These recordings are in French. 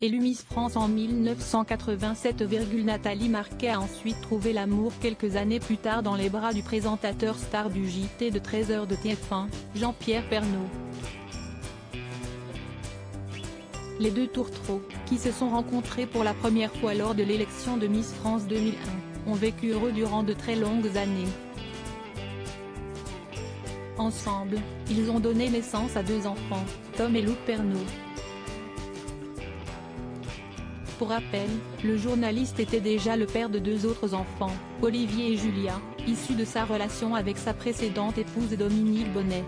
Élue Miss France en 1987. Nathalie Marquet a ensuite trouvé l'amour quelques années plus tard dans les bras du présentateur star du JT de 13h de TF1, Jean-Pierre Pernaut. Les deux tourtereaux, qui se sont rencontrés pour la première fois lors de l'élection de Miss France 2001, ont vécu heureux durant de très longues années. Ensemble, ils ont donné naissance à 2 enfants, Tom et Luc Pernaut. Pour rappel, le journaliste était déjà le père de 2 autres enfants, Olivier et Julia, issus de sa relation avec sa précédente épouse Dominique Bonnet.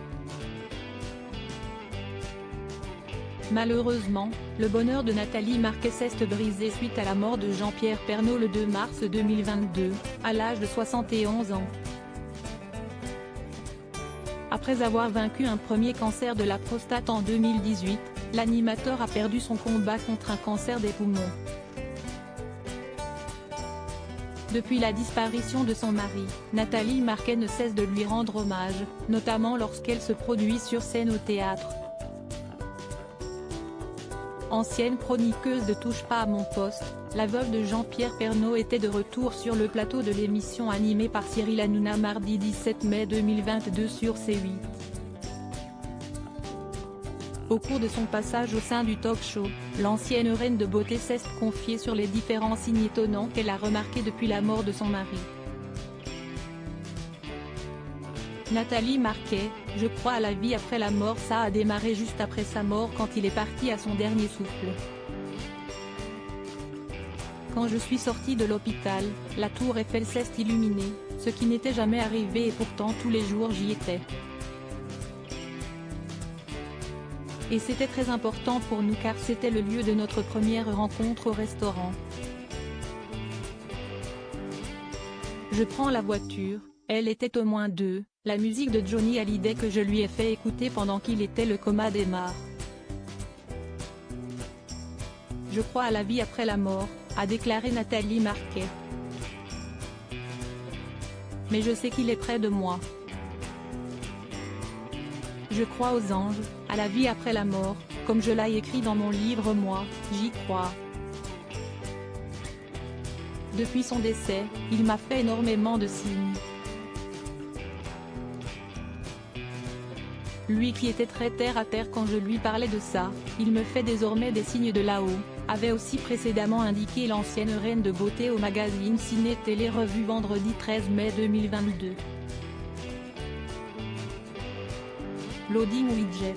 Malheureusement, le bonheur de Nathalie Marquet s'est brisé suite à la mort de Jean-Pierre Pernaut le 2 mars 2022, à l'âge de 71 ans. Après avoir vaincu un premier cancer de la prostate en 2018, l'animateur a perdu son combat contre un cancer des poumons. Depuis la disparition de son mari, Nathalie Marquet ne cesse de lui rendre hommage, notamment lorsqu'elle se produit sur scène au théâtre. Ancienne chroniqueuse de Touche pas à mon poste, la veuve de Jean-Pierre Pernaut était de retour sur le plateau de l'émission animée par Cyril Hanouna mardi 17 mai 2022 sur C8. Au cours de son passage au sein du talk-show, l'ancienne reine de beauté s'est confiée sur les différents signes étonnants qu'elle a remarqués depuis la mort de son mari. Nathalie Marquet, je crois à la vie après la mort. Ça a démarré juste après sa mort quand il est parti à son dernier souffle. Quand je suis sortie de l'hôpital, la tour Eiffel s'est illuminée, ce qui n'était jamais arrivé et pourtant tous les jours j'y étais. Et c'était très important pour nous car c'était le lieu de notre première rencontre au restaurant. Je prends la voiture, elle était au moins 2, la musique de Johnny Hallyday que je lui ai fait écouter pendant qu'il était le coma démarre. Je crois à la vie après la mort, a déclaré Nathalie Marquet. Mais je sais qu'il est près de moi. Je crois aux anges, à la vie après la mort, comme je l'ai écrit dans mon livre Moi, j'y crois. Depuis son décès, il m'a fait énormément de signes. Lui qui était très terre à terre quand je lui parlais de ça, il me fait désormais des signes de là-haut, avait aussi précédemment indiqué l'ancienne reine de beauté au magazine Ciné Télé Revue vendredi 13 mai 2022. Loading widget.